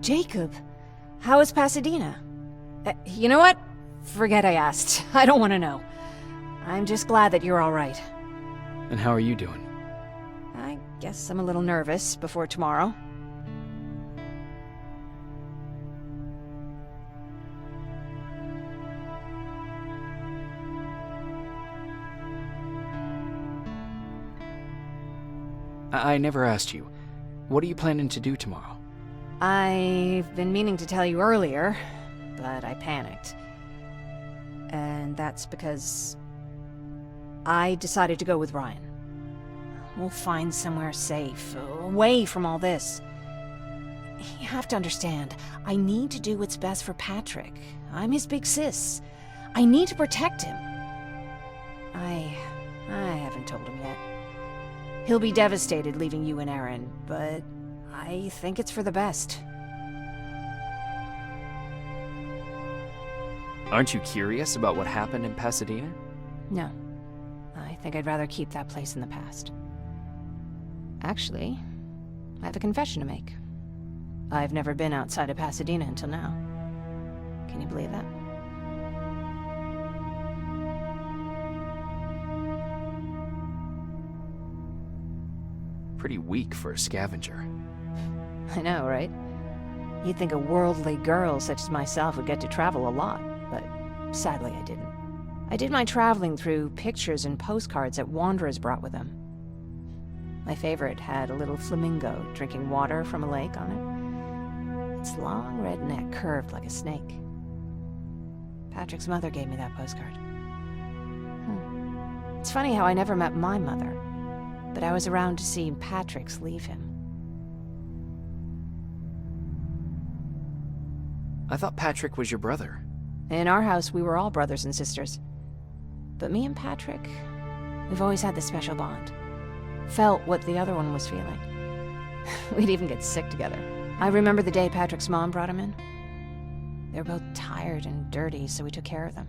Jacob, how is Pasadena? You know what? Forget I asked. I don't want to know. I'm just glad that you're all right. And how are you doing? I guess I'm a little nervous before tomorrow. I never asked you. What are you planning to do tomorrow? I've been meaning to tell you earlier, but I panicked. And that's because I decided to go with Ryan. We'll find somewhere safe, away from all this. You have to understand, I need to do what's best for Patrick. I'm his big sis. I need to protect him. I haven't told him yet. He'll be devastated leaving you and Aaron, but I think it's for the best. Aren't you curious about what happened in Pasadena? No. I think I'd rather keep that place in the past. Actually, I have a confession to make. I've never been outside of Pasadena until now. Can you believe that? Pretty weak for a scavenger. I know, right? You'd think a worldly girl such as myself would get to travel a lot, but sadly I didn't. I did my traveling through pictures and postcards that wanderers brought with them. My favorite had a little flamingo drinking water from a lake on it. Its long red neck curved like a snake. Patrick's mother gave me that postcard. It's funny how I never met my mother, but I was around to see Patrick's leave him. I thought Patrick was your brother. In our house, we were all brothers and sisters. But me and Patrick, we've always had this special bond. Felt what the other one was feeling. We'd even get sick together. I remember the day Patrick's mom brought him in. They were both tired and dirty, so we took care of them.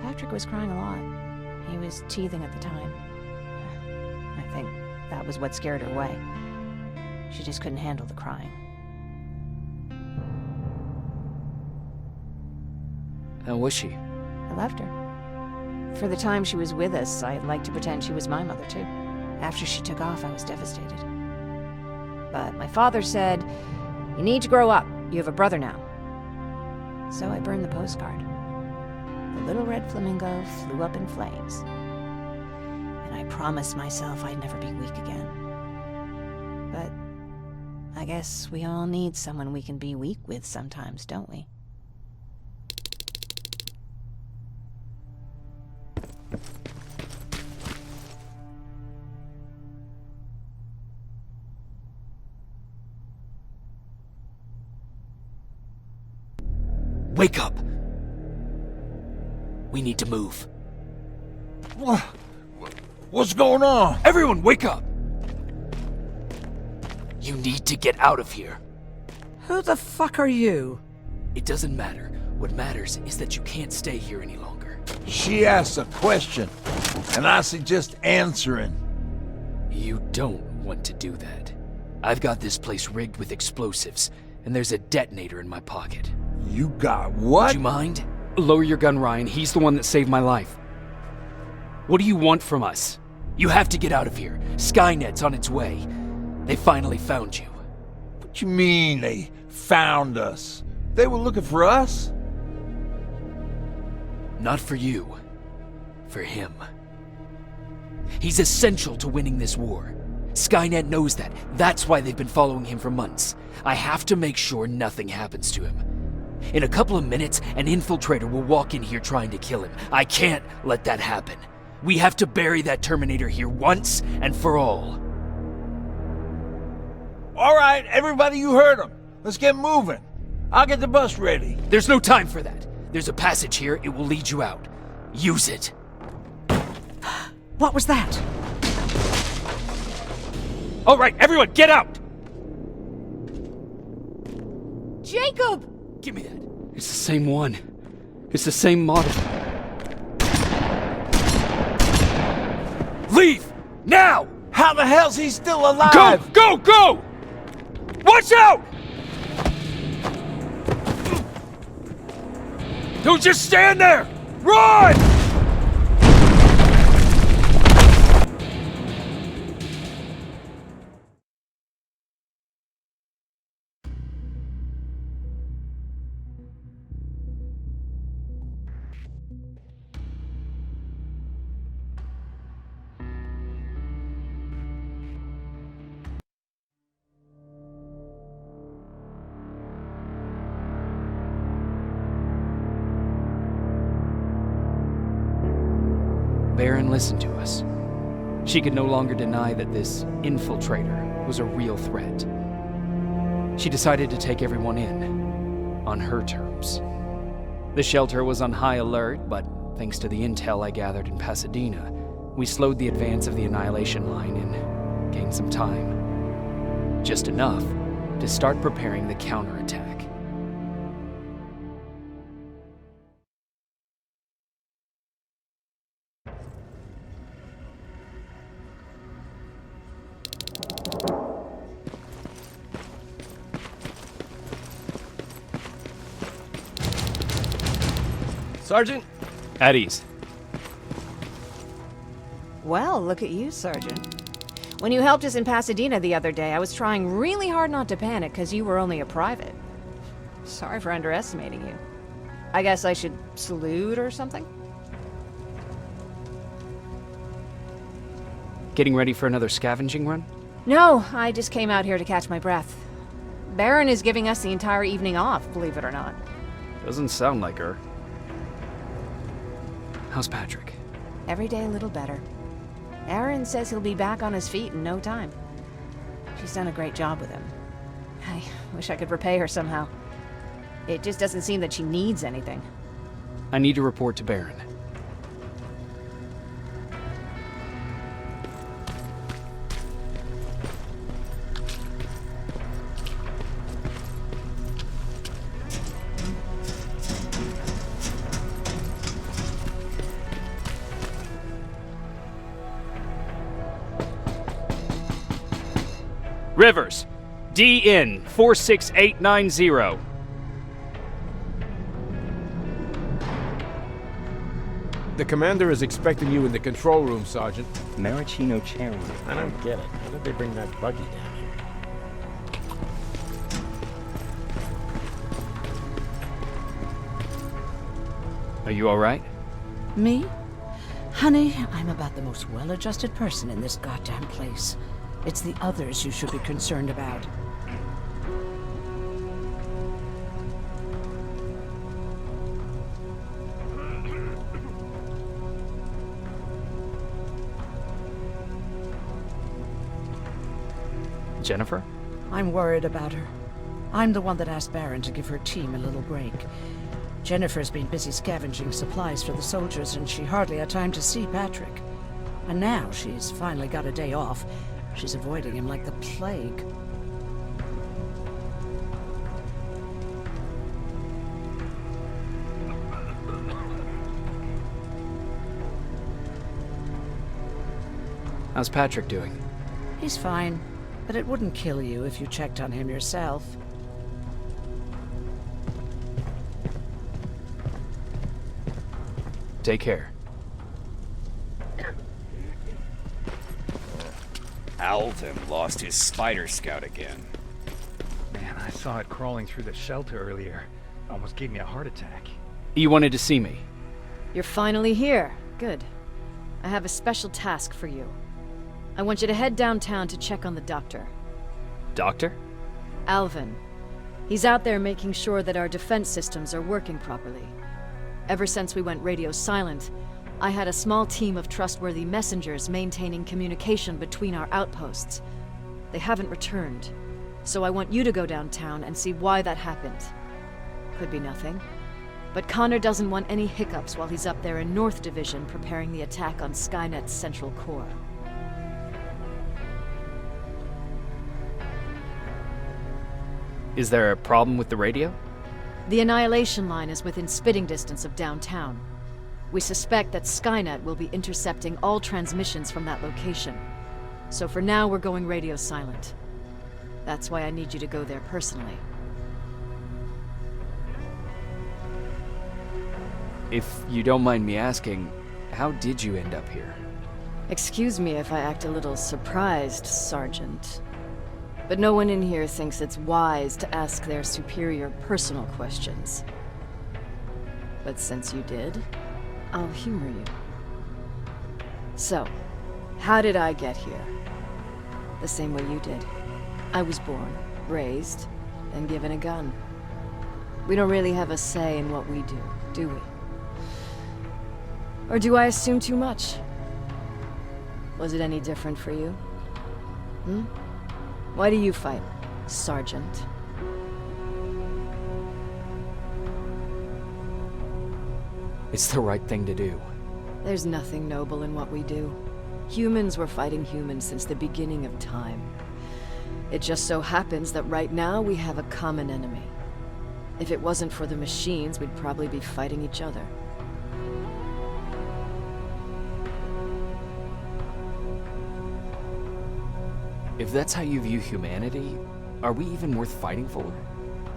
Patrick was crying a lot. He was teething at the time. I think that was what scared her away. She just couldn't handle the crying. How was she? I loved her. For the time she was with us, I liked to pretend she was my mother, too. After she took off, I was devastated. But my father said, "You need to grow up. You have a brother now." So I burned the postcard. The little red flamingo flew up in flames. And I promised myself I'd never be weak again. But I guess we all need someone we can be weak with sometimes, don't we? Wake up! We need to move. What's going on? Everyone, wake up! You need to get out of here. Who the fuck are you? It doesn't matter. What matters is that you can't stay here any longer. She asks a question, and I suggest answering. You don't want to do that. I've got this place rigged with explosives, and there's a detonator in my pocket. You got what? Would you mind? Lower your gun, Ryan. He's the one that saved my life. What do you want from us? You have to get out of here. Skynet's on its way. They finally found you. What you mean they found us? They were looking for us? Not for you. For him. He's essential to winning this war. Skynet knows that. That's why they've been following him for months. I have to make sure nothing happens to him. In a couple of minutes, an infiltrator will walk in here trying to kill him. I can't let that happen. We have to bury that Terminator here once and for all. All right, everybody, you heard him. Let's get moving. I'll get the bus ready. There's no time for that. There's a passage here. It will lead you out. Use it. What was that? All right, everyone, get out! Jacob! Give me that. It's the same one. It's the same model. Leave! Now! How the hell's he still alive? Go! Go! Go! Watch out! Don't just stand there! Run! Baron listened to us. She could no longer deny that this infiltrator was a real threat. She decided to take everyone in, on her terms. The shelter was on high alert, but thanks to the intel I gathered in Pasadena, we slowed the advance of the Annihilation Line and gained some time. Just enough to start preparing the counterattack. Sergeant? At ease. Well, look at you, Sergeant. When you helped us in Pasadena the other day, I was trying really hard not to panic because you were only a private. Sorry for underestimating you. I guess I should salute or something? Getting ready for another scavenging run? No, I just came out here to catch my breath. Baron is giving us the entire evening off, believe it or not. Doesn't sound like her. How's Patrick? Every day a little better. Aaron says he'll be back on his feet in no time. She's done a great job with him. I wish I could repay her somehow. It just doesn't seem that she needs anything. I need to report to Baron. Rivers, DN 46890. The commander is expecting you in the control room, Sergeant. Maraschino cherry. I don't get it. How did they bring that buggy down here? Are you alright? Me? Honey, I'm about the most well-adjusted person in this goddamn place. It's the others you should be concerned about. Jennifer? I'm worried about her. I'm the one that asked Baron to give her team a little break. Jennifer's been busy scavenging supplies for the soldiers, and she hardly had time to see Patrick. And now she's finally got a day off. She's avoiding him like the plague. How's Patrick doing? He's fine, but it wouldn't kill you if you checked on him yourself. Take care. Alvin lost his spider scout again. Man, I saw it crawling through the shelter earlier. Almost gave me a heart attack. You wanted to see me? You're finally here. Good. I have a special task for you. I want you to head downtown to check on the doctor. Doctor? Alvin. He's out there making sure that our defense systems are working properly. Ever since we went radio silent, I had a small team of trustworthy messengers maintaining communication between our outposts. They haven't returned, so I want you to go downtown and see why that happened. Could be nothing, but Connor doesn't want any hiccups while he's up there in North Division preparing the attack on Skynet's central core. Is there a problem with the radio? The Annihilation Line is within spitting distance of downtown. We suspect that Skynet will be intercepting all transmissions from that location. So for now, we're going radio silent. That's why I need you to go there personally. If you don't mind me asking, how did you end up here? Excuse me if I act a little surprised, Sergeant. But no one in here thinks it's wise to ask their superior personal questions. But since you did, I'll humor you. So, how did I get here? The same way you did. I was born, raised, and given a gun. We don't really have a say in what we do we? Or do I assume too much? Was it any different for you? Why do you fight, Sergeant? It's the right thing to do. There's nothing noble in what we do. Humans were fighting humans since the beginning of time. It just so happens that right now we have a common enemy. If it wasn't for the machines, we'd probably be fighting each other. If that's how you view humanity, are we even worth fighting for?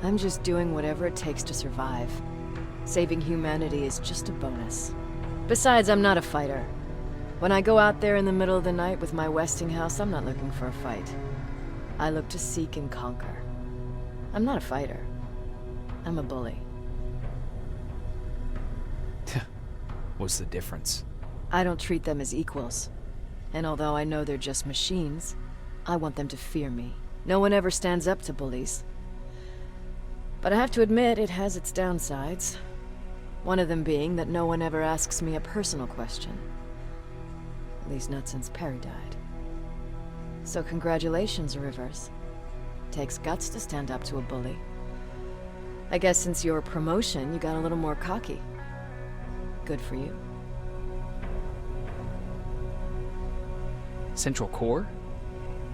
I'm just doing whatever it takes to survive. Saving humanity is just a bonus. Besides, I'm not a fighter. When I go out there in the middle of the night with my Westinghouse, I'm not looking for a fight. I look to seek and conquer. I'm not a fighter. I'm a bully. What's the difference? I don't treat them as equals. And although I know they're just machines, I want them to fear me. No one ever stands up to bullies. But I have to admit, it has its downsides. One of them being that no one ever asks me a personal question. At least not since Perry died. So congratulations, Rivers. Takes guts to stand up to a bully. I guess since your promotion, you got a little more cocky. Good for you. Central Core?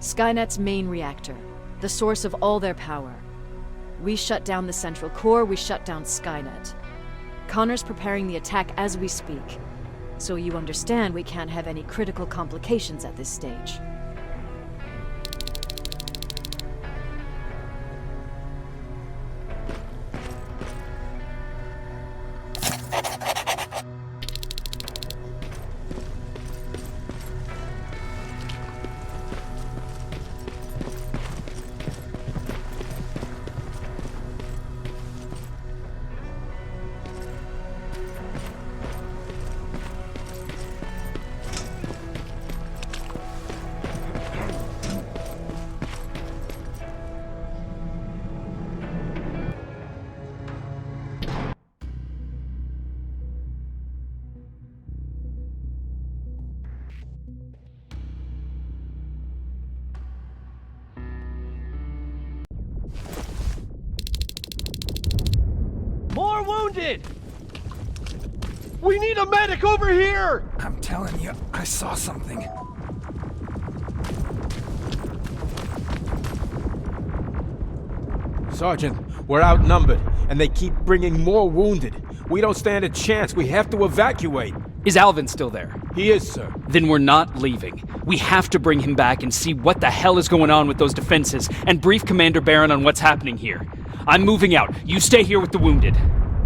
Skynet's main reactor. The source of all their power. We shut down the Central Core, we shut down Skynet. Connor's preparing the attack as we speak. So you understand we can't have any critical complications at this stage. More wounded! We need a medic over here! I'm telling you, I saw something. Sergeant, we're outnumbered, and they keep bringing more wounded. We don't stand a chance. We have to evacuate. Is Alvin still there? He is, sir. Then we're not leaving. We have to bring him back and see what the hell is going on with those defenses, and brief Commander Barron on what's happening here. I'm moving out. You stay here with the wounded.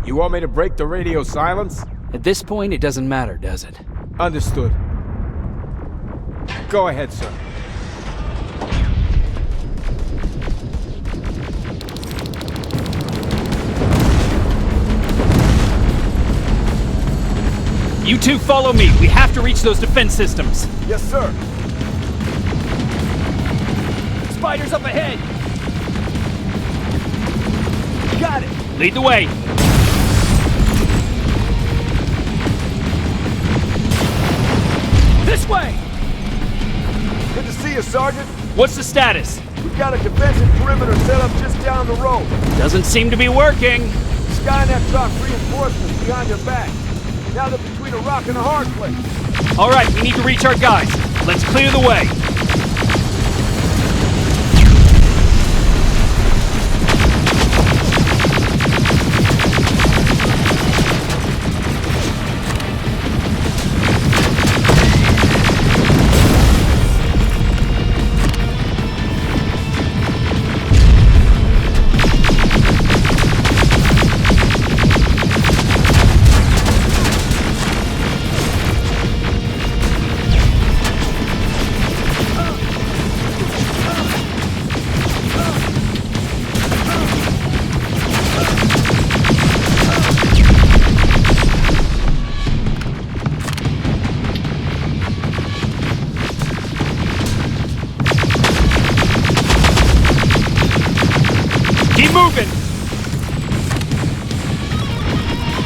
You want me to break the radio silence? At this point, it doesn't matter, does it? Understood. Go ahead, sir. You two follow me. We have to reach those defense systems. Yes, sir. Spiders up ahead! Got it! Lead the way. This way! Good to see you, Sergeant. What's the status? We've got a defensive perimeter set up just down the road. Doesn't seem to be working. Skynet dropped reinforcements behind your back. Now they're between a rock and a hard place. All right, we need to reach our guys. Let's clear the way.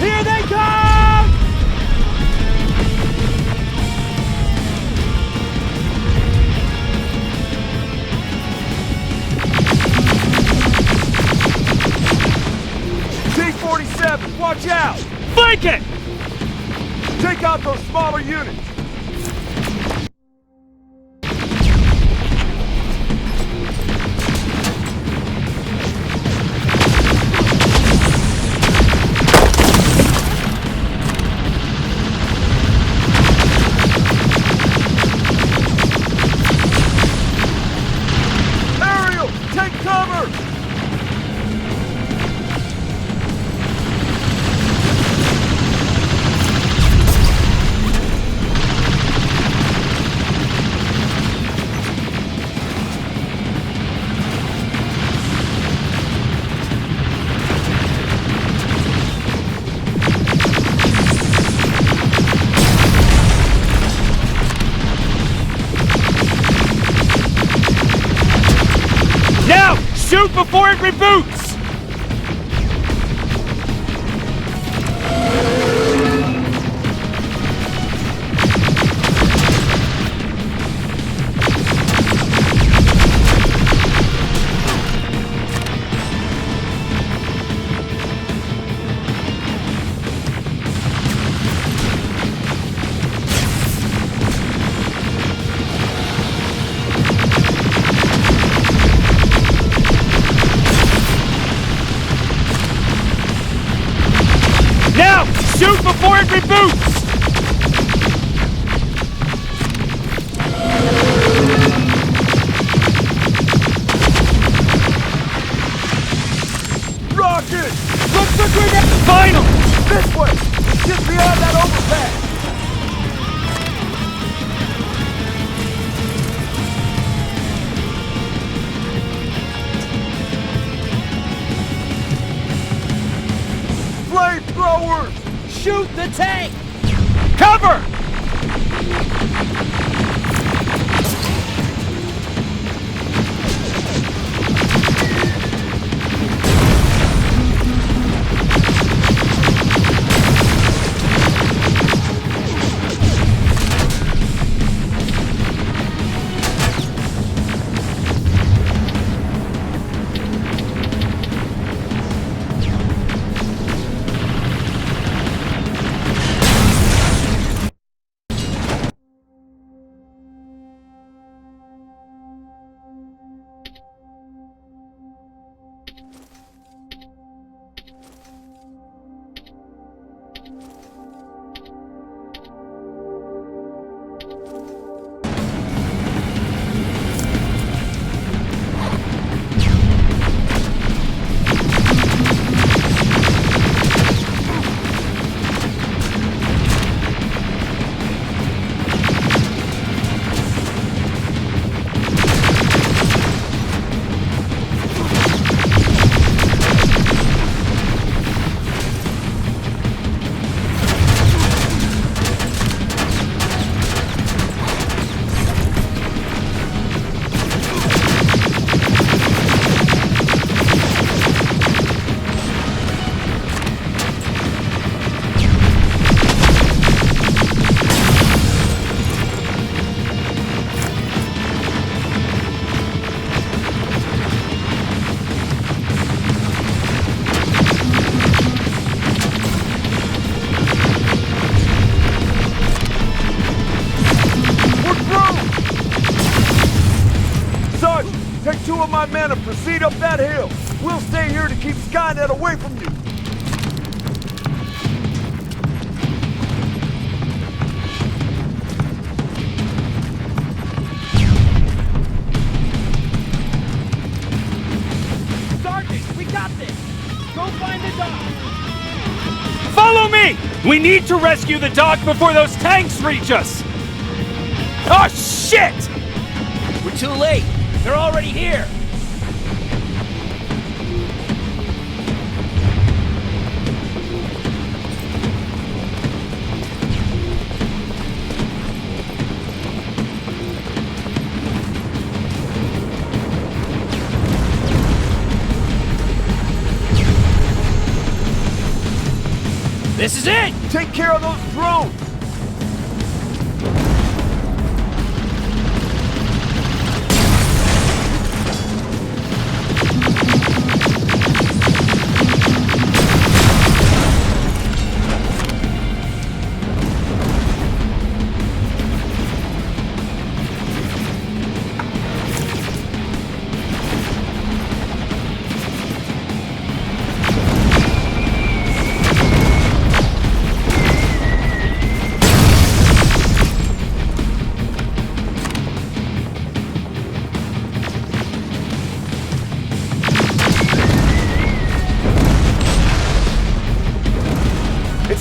Here they come! T-47, watch out! Flank it! Take out those smaller units! Ariel, take cover! Now! Shoot before it reboots! Now! Shoot before it reboots! Rocket! Look for grenade! Final! This way! It's just beyond that overpass! Flamethrowers! Shoot the tank! Cover! Take 2 of my men and proceed up that hill. We'll stay here to keep Skynet away from you. Sergeant, we got this! Go find the dock! Follow me! We need to rescue the dock before those tanks reach us! Oh, shit! We're too late. They're already here. This is it! Take care of those drones!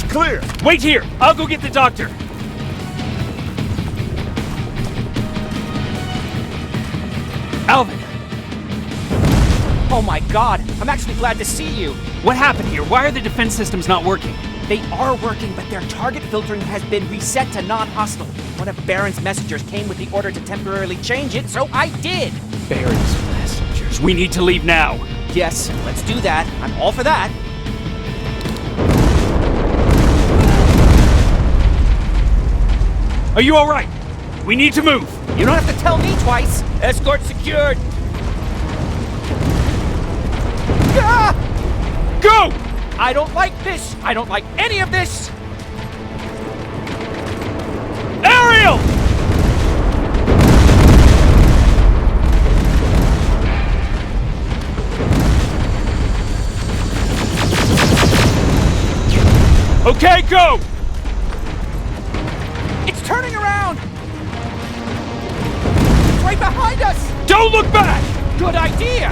Clear! Wait here! I'll go get the doctor! Alvin! Oh my god, I'm actually glad to see you. What happened here? Why are the defense systems not working? They are working, but their target filtering has been reset to non-hostile. One of Baron's messengers came with the order to temporarily change it, so I did! Baron's messengers. We need to leave now. Yes, let's do that. I'm all for that. Are you alright? We need to move. You don't have to tell me twice. Escort secured. Ah! Go! I don't like this. I don't like any of this. Ariel! Okay, go! It's turning around! It's right behind us! Don't look back! Good idea!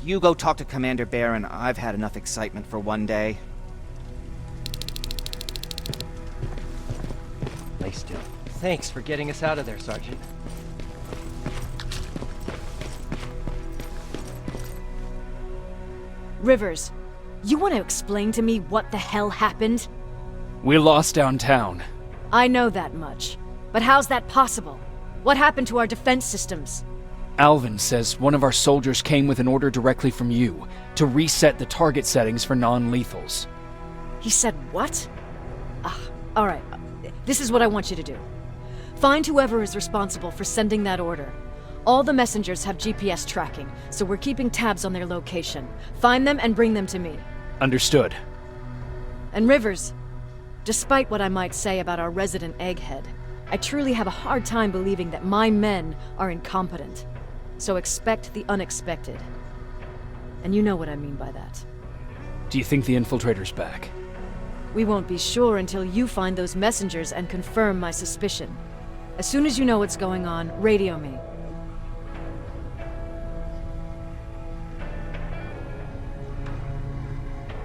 You go talk to Commander Baron. I've had enough excitement for one day. Lay still. Thanks for getting us out of there, Sergeant. Rivers, you want to explain to me what the hell happened? We lost downtown. I know that much. But how's that possible? What happened to our defense systems? Alvin says one of our soldiers came with an order directly from you to reset the target settings for non-lethals. He said what? Alright. This is what I want you to do. Find whoever is responsible for sending that order. All the messengers have GPS tracking, so we're keeping tabs on their location. Find them and bring them to me. Understood. And Rivers, despite what I might say about our resident egghead, I truly have a hard time believing that my men are incompetent. So expect the unexpected. And you know what I mean by that. Do you think the infiltrator's back? We won't be sure until you find those messengers and confirm my suspicion. As soon as you know what's going on, radio me.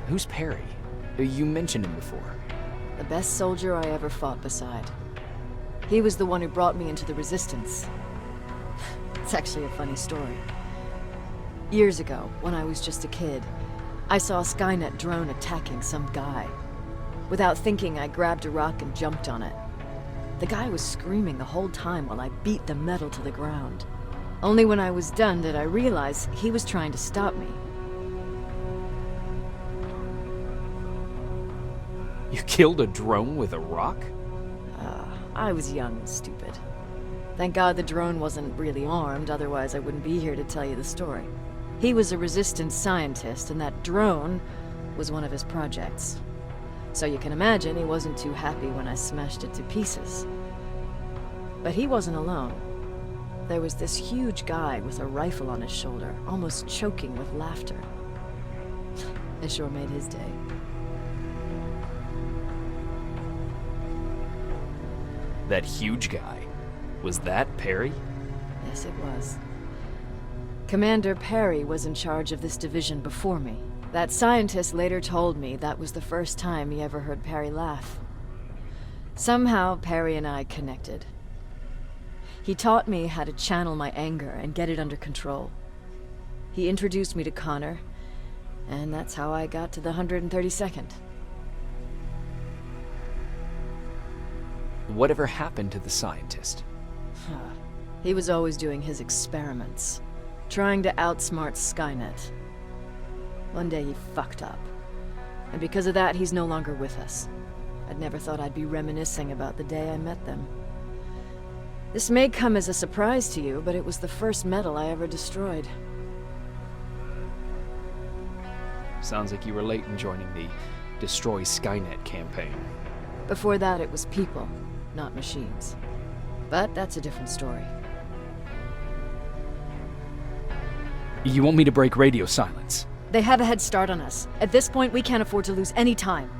Who's Perry? You mentioned him before. The best soldier I ever fought beside. He was the one who brought me into the Resistance. It's actually a funny story. Years ago, when I was just a kid, I saw a Skynet drone attacking some guy. Without thinking, I grabbed a rock and jumped on it. The guy was screaming the whole time while I beat the metal to the ground. Only when I was done did I realize he was trying to stop me. You killed a drone with a rock? I was young and stupid. Thank God the drone wasn't really armed, otherwise I wouldn't be here to tell you the story. He was a Resistance scientist, and that drone was one of his projects. So you can imagine he wasn't too happy when I smashed it to pieces. But he wasn't alone. There was this huge guy with a rifle on his shoulder, almost choking with laughter. It sure made his day. That huge guy. Was that Perry? Yes, it was. Commander Perry was in charge of this division before me. That scientist later told me that was the first time he ever heard Perry laugh. Somehow, Perry and I connected. He taught me how to channel my anger and get it under control. He introduced me to Connor, and that's how I got to the 132nd. Whatever happened to the scientist? He was always doing his experiments, trying to outsmart Skynet. One day he fucked up, and because of that, he's no longer with us. I'd never thought I'd be reminiscing about the day I met them. This may come as a surprise to you, but it was the first metal I ever destroyed. Sounds like you were late in joining the Destroy Skynet campaign. Before that, it was people, not machines. But that's a different story. You want me to break radio silence? They have a head start on us. At this point, we can't afford to lose any time.